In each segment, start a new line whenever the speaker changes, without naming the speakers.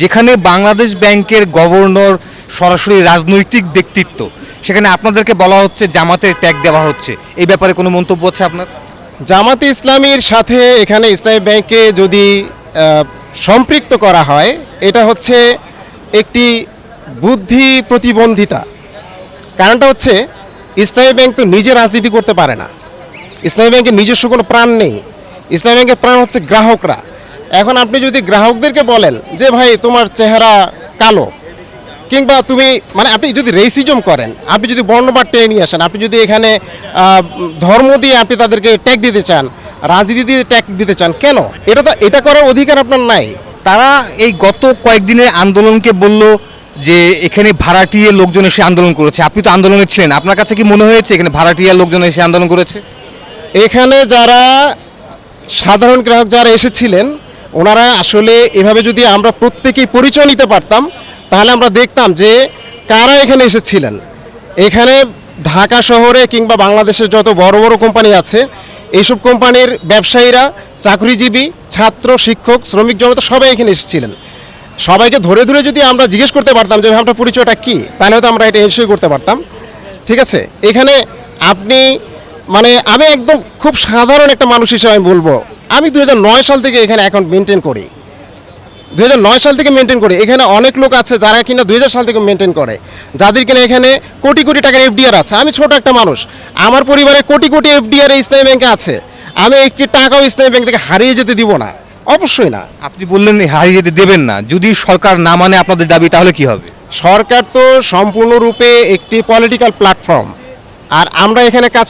যেখানে বাংলাদেশ ব্যাংকের গভর্নর সরাসরি রাজনৈতিক ব্যক্তিত্ব, সেখানে আপনাদেরকে বলা হচ্ছে জামাতের ট্যাগ দেওয়া হচ্ছে, এই ব্যাপারে কোনো মন্তব্য আছে আপনার?
জামাতে ইসলামীর সাথে এখানে ইসলামী ব্যাংকে যদি সম্পৃক্ত করা হয়, এটা হচ্ছে একটি বুদ্ধি প্রতিবন্ধিতা। কারণটা হচ্ছে ইসলামী ব্যাংক তো নিজে রাজনীতি করতে পারে না। ইসলামী ব্যাংকের নিজস্ব কোনো প্রাণ নেই। ইসলামী ব্যাংকের প্রাণ হচ্ছে গ্রাহকরা। এখন আপনি যদি গ্রাহকদেরকে বলেন যে ভাই তোমার চেহারা কালো, কিংবা তুমি মানে আপনি যদি রেসিজম করেন, আপনি যদি বর্ণবাদ টেনে নিয়ে আসেন, আপনি যদি এখানে ধর্ম দিয়ে আপনি তাদেরকে ট্যাগ দিতে চান, রাজনীতি দিয়ে ট্যাগ দিতে চান, কেন? এটা করার অধিকার আপনার নাই।
তারা এই গত কয়েকদিনের আন্দোলনকে বলল যে এখানে ভাড়াটিয়া লোকজন এসে আন্দোলন করেছে। আপনি তো আন্দোলনে ছিলেন, আপনার কাছে কি মনে হয়েছে এখানে ভাড়াটিয়া লোকজন এসে আন্দোলন করেছে?
এখানে যারা সাধারণ গ্রাহক যারা এসেছিলেন, ওনারা আসলে এভাবে যদি আমরা প্রত্যেকেই পরিচয় নিতে পারতাম, তাহলে আমরা দেখতাম যে কারা এখানে এসেছিলেন। এখানে ঢাকা শহরে কিংবা বাংলাদেশের যত বড় বড় কোম্পানি আছে, এইসব কোম্পানির ব্যবসায়ীরা, চাকরিজীবী, ছাত্র, শিক্ষক, শ্রমিক জনতা সবাই এখানে এসেছিলেন। সবাইকে ধরে ধরে যদি আমরা জিজ্ঞেস করতে পারতাম যে আপনার পরিচয়টা কী, তাহলে হয়তো আমরা এটা এনশিওর করতে পারতাম। ঠিক আছে, এখানে আপনি মানে আমি একদম খুব সাধারণ একটা মানুষ হিসেবে আমি বলবো, আমি 2009 সাল থেকে এখানে অ্যাকাউন্ট মেনটেন করি। 2009 সাল থেকে মেনটেন করি। এখানে অনেক লোক আছে যারা কিনা 2000 সাল থেকে মেনটেন করে, যাদের কিনা এখানে কোটি কোটি টাকার এফডিআর আছে। আমি ছোট একটা মানুষ, আমার পরিবারে কোটি কোটি এফডিআর ইসলামী ব্যাংকে আছে। আমি একটি টাকাও ইসলামী ব্যাংক থেকে হারিয়ে যেতে দিব না, অবশ্যই না।
আপনি বললেন হারিয়ে যেতে দেবেন না, যদি সরকার না মানে আপনাদের দাবি, তাহলে কি হবে?
সরকার তো সম্পূর্ণরূপে একটি পলিটিক্যাল প্ল্যাটফর্ম, আর আমরা এখানে কাজ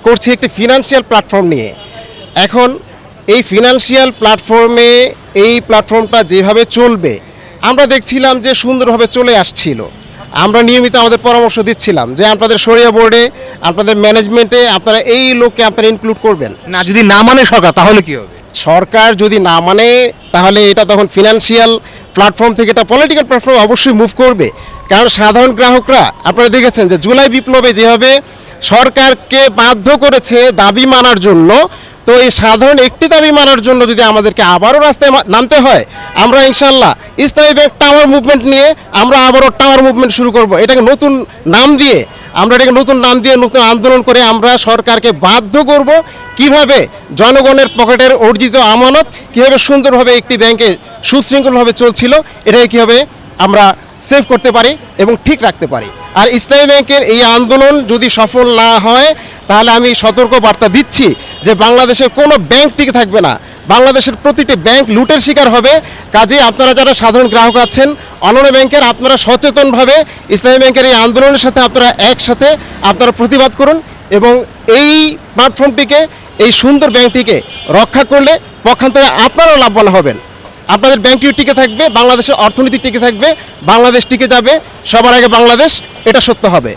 করছি একটি ফিনান্সিয়াল প্ল্যাটফর্ম নিয়ে। এখন এই ফিনান্সিয়াল প্ল্যাটফর্মে এই প্ল্যাটফর্মটা যেভাবে চলবে, আমরা দেখছিলাম যে সুন্দরভাবে চলে আসছিল। আমরা নিয়মিত আমাদের পরামর্শ দিচ্ছিলাম যে আপনাদের শরিয়া বোর্ডে, আপনাদের ম্যানেজমেন্টে আপনারা এই লোককে আপনারা ইনক্লুড করবেন।
না, যদি না মানে সরকার, তাহলে কি হবে?
সরকার যদি না মানে, তাহলে এটা তখন ফিনান্সিয়াল প্ল্যাটফর্ম থেকে এটা পলিটিক্যাল প্ল্যাটফর্ম অবশ্যই মুভ করবে। কারণ সাধারণ গ্রাহকরা, আপনারা দেখেছেন যে জুলাই বিপ্লবে যেভাবে সরকারকে বাধ্য করেছে দাবি মানার জন্য, তো এই সাধারণ একটি দাবি মানার জন্য যদি আমাদেরকে আবারও রাস্তায় নামতে হয়, আমরা ইনশাল্লাহ ইসলামী ব্যাংক টাওয়ার মুভমেন্ট নিয়ে আমরা আবারও টাওয়ার মুভমেন্ট শুরু করব। এটাকে নতুন নাম দিয়ে, নতুন আন্দোলন করে আমরা সরকারকে বাধ্য করব কিভাবে জনগণের পকেটের অর্জিত আমানত কীভাবে সুন্দরভাবে একটি ব্যাংকে সুশৃঙ্খলভাবে চলছিল, এটাকে কীভাবে আমরা সেভ করতে পারি এবং ঠিক রাখতে পারি। আর ইসলামী ব্যাংকের এই আন্দোলন যদি সফল না হয়, তাহলে আমি সতর্ক বার্তা দিচ্ছি যে বাংলাদেশের কোনো ব্যাংক টিকে থাকবে না। বাংলাদেশের প্রতিটি ব্যাংক লুটের শিকার হবে। কাজেই আপনারা যারা সাধারণ গ্রাহক আছেন অন্যান্য ব্যাংকের, আপনারা সচেতনভাবে ইসলামী ব্যাংকের এই আন্দোলনের সাথে আপনারা একসাথে আপনারা প্রতিবাদ করুন, এবং এই প্ল্যাটফর্মটিকে, এই সুন্দর ব্যাংকটিকে রক্ষা করলে পক্ষান্তরে আপনারাও লাভবান হবেন। আপনাদের ব্যাংকটিও টিকে থাকবে, বাংলাদেশের অর্থনীতি টিকে থাকবে, বাংলাদেশ টিকে যাবে। সবার আগে বাংলাদেশ, এটা সত্য হবে।